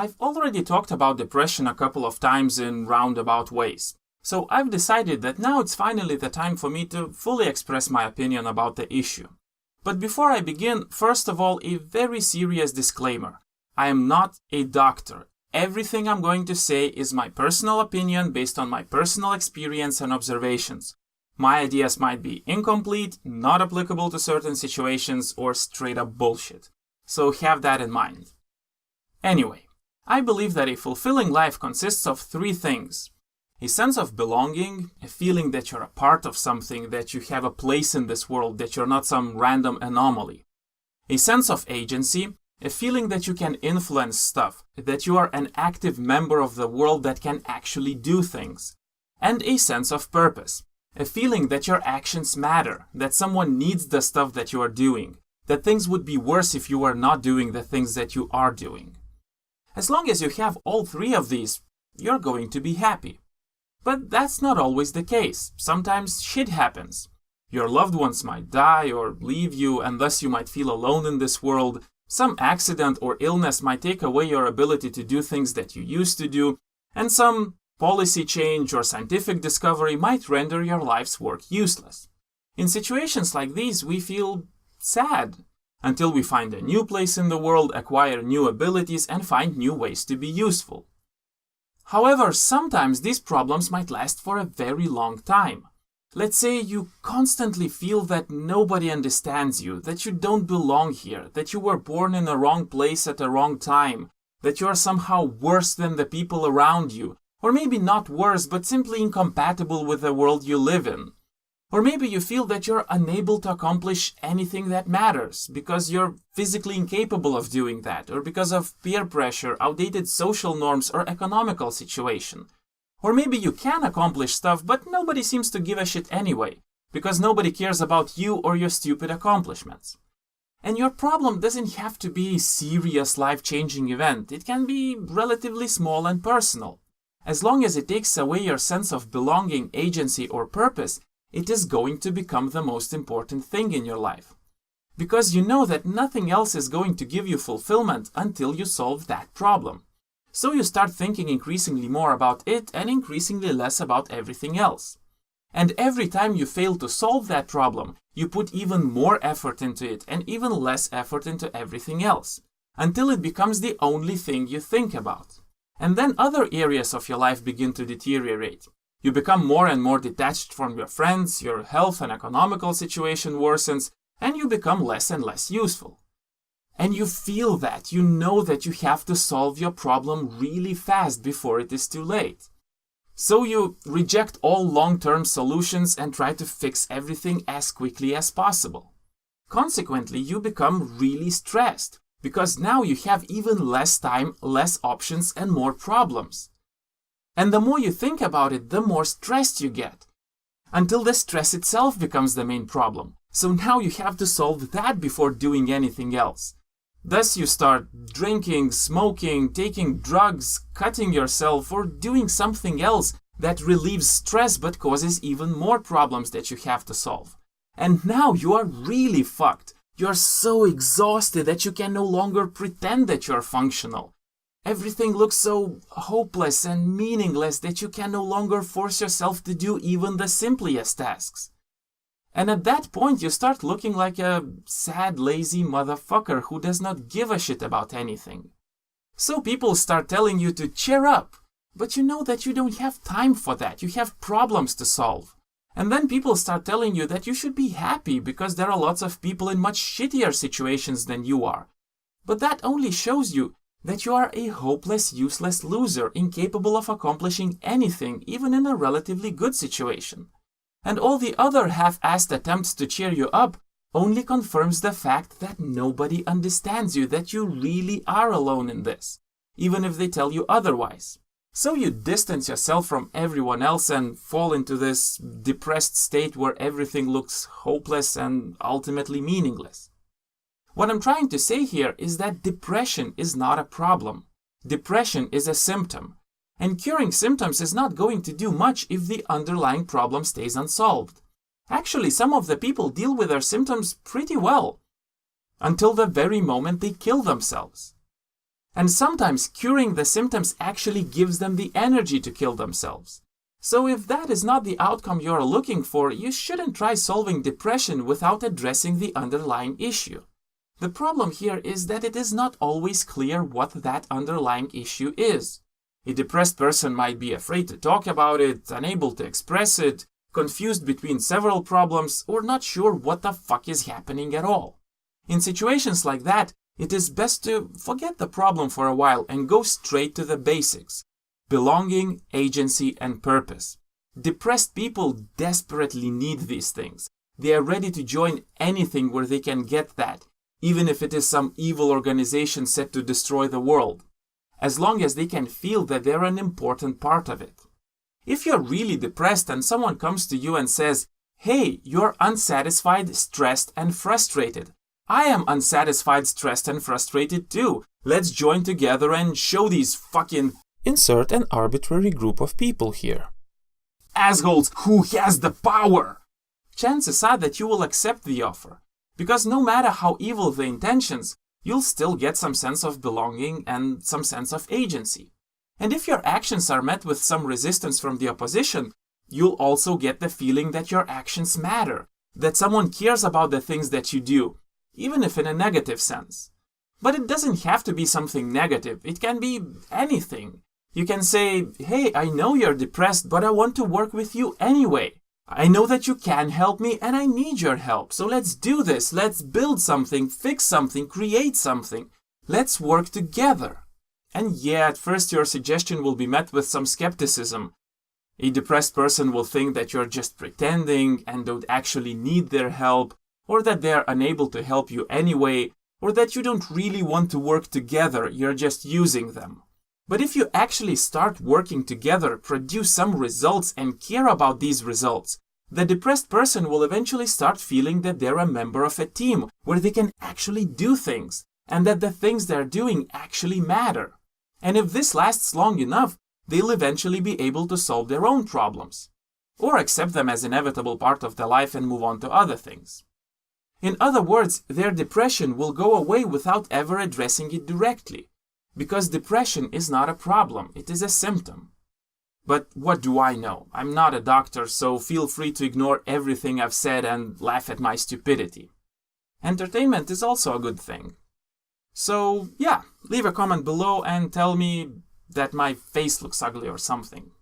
I've already talked about depression a couple of times in roundabout ways, so I've decided that now it's finally the time for me to fully express my opinion about the issue. But before I begin, first of all, a very serious disclaimer. I am not a doctor. Everything I'm going to say is my personal opinion based on my personal experience and observations. My ideas might be incomplete, not applicable to certain situations, or straight up bullshit. So have that in mind. Anyway, I believe that a fulfilling life consists of three things. A sense of belonging, a feeling that you're a part of something, that you have a place in this world, that you're not some random anomaly. A sense of agency, a feeling that you can influence stuff, that you are an active member of the world that can actually do things. And a sense of purpose, a feeling that your actions matter, that someone needs the stuff that you are doing, that things would be worse if you were not doing the things that you are doing. As long as you have all three of these, you're going to be happy. But that's not always the case. Sometimes shit happens. Your loved ones might die or leave you, and thus you might feel alone in this world. Some accident or illness might take away your ability to do things that you used to do, and some policy change or scientific discovery might render your life's work useless. In situations like these, we feel sad until we find a new place in the world, acquire new abilities, and find new ways to be useful. However, sometimes these problems might last for a very long time. Let's say you constantly feel that nobody understands you, that you don't belong here, that you were born in the wrong place at the wrong time, that you are somehow worse than the people around you, or maybe not worse, but simply incompatible with the world you live in. Or maybe you feel that you're unable to accomplish anything that matters because you're physically incapable of doing that, or because of peer pressure, outdated social norms, or economical situation. Or maybe you can accomplish stuff, but nobody seems to give a shit anyway, because nobody cares about you or your stupid accomplishments. And your problem doesn't have to be a serious life-changing event. It can be relatively small and personal. As long as it takes away your sense of belonging, agency, or purpose, it is going to become the most important thing in your life. Because you know that nothing else is going to give you fulfillment until you solve that problem. So you start thinking increasingly more about it and increasingly less about everything else. And every time you fail to solve that problem, you put even more effort into it and even less effort into everything else, until it becomes the only thing you think about. And then other areas of your life begin to deteriorate. You become more and more detached from your friends, your health and economical situation worsens, and you become less and less useful. And you feel that, you know that you have to solve your problem really fast before it is too late. So you reject all long-term solutions and try to fix everything as quickly as possible. Consequently, you become really stressed, because now you have even less time, less options, and more problems. And the more you think about it, the more stressed you get, until the stress itself becomes the main problem. So now you have to solve that before doing anything else. Thus you start drinking, smoking, taking drugs, cutting yourself, or doing something else that relieves stress but causes even more problems that you have to solve. And now you are really fucked. You are so exhausted that you can no longer pretend that you are functional. Everything looks so hopeless and meaningless that you can no longer force yourself to do even the simplest tasks. And at that point you start looking like a sad, lazy motherfucker who does not give a shit about anything. So people start telling you to cheer up, but you know that you don't have time for that, you have problems to solve. And then people start telling you that you should be happy because there are lots of people in much shittier situations than you are. But that only shows you that you are a hopeless, useless loser, incapable of accomplishing anything, even in a relatively good situation. And all the other half-assed attempts to cheer you up only confirms the fact that nobody understands you, that you really are alone in this, even if they tell you otherwise. So you distance yourself from everyone else and fall into this depressed state where everything looks hopeless and ultimately meaningless. What I'm trying to say here is that depression is not a problem. Depression is a symptom. And curing symptoms is not going to do much if the underlying problem stays unsolved. Actually, some of the people deal with their symptoms pretty well, until the very moment they kill themselves. And sometimes curing the symptoms actually gives them the energy to kill themselves. So if that is not the outcome you're looking for, you shouldn't try solving depression without addressing the underlying issue. The problem here is that it is not always clear what that underlying issue is. A depressed person might be afraid to talk about it, unable to express it, confused between several problems, or not sure what the fuck is happening at all. In situations like that, it is best to forget the problem for a while and go straight to the basics: belonging, agency, and purpose. Depressed people desperately need these things. They are ready to join anything where they can get that, even if it is some evil organization set to destroy the world, as long as they can feel that they're an important part of it. If you're really depressed and someone comes to you and says, "Hey, you're unsatisfied, stressed, and frustrated. I am unsatisfied, stressed, and frustrated too. Let's join together and show these fucking..." Insert an arbitrary group of people here. "Assholes who has the power!" Chances are that you will accept the offer, because no matter how evil the intentions, you'll still get some sense of belonging and some sense of agency. And if your actions are met with some resistance from the opposition, you'll also get the feeling that your actions matter, that someone cares about the things that you do, even if in a negative sense. But it doesn't have to be something negative. It can be anything. You can say, "Hey, I know you're depressed, but I want to work with you anyway. I know that you can help me and I need your help. So let's do this. Let's build something, fix something, create something. Let's work together." And yeah, at first your suggestion will be met with some skepticism. A depressed person will think that you're just pretending and don't actually need their help, or that they're unable to help you anyway, or that you don't really want to work together, you're just using them. But if you actually start working together, produce some results, and care about these results, the depressed person will eventually start feeling that they're a member of a team where they can actually do things, and that the things they're doing actually matter. And if this lasts long enough, they'll eventually be able to solve their own problems, or accept them as an inevitable part of their life and move on to other things. In other words, their depression will go away without ever addressing it directly, because depression is not a problem, it is a symptom. But what do I know? I'm not a doctor, so feel free to ignore everything I've said and laugh at my stupidity. Entertainment is also a good thing. So yeah, leave a comment below and tell me that my face looks ugly or something.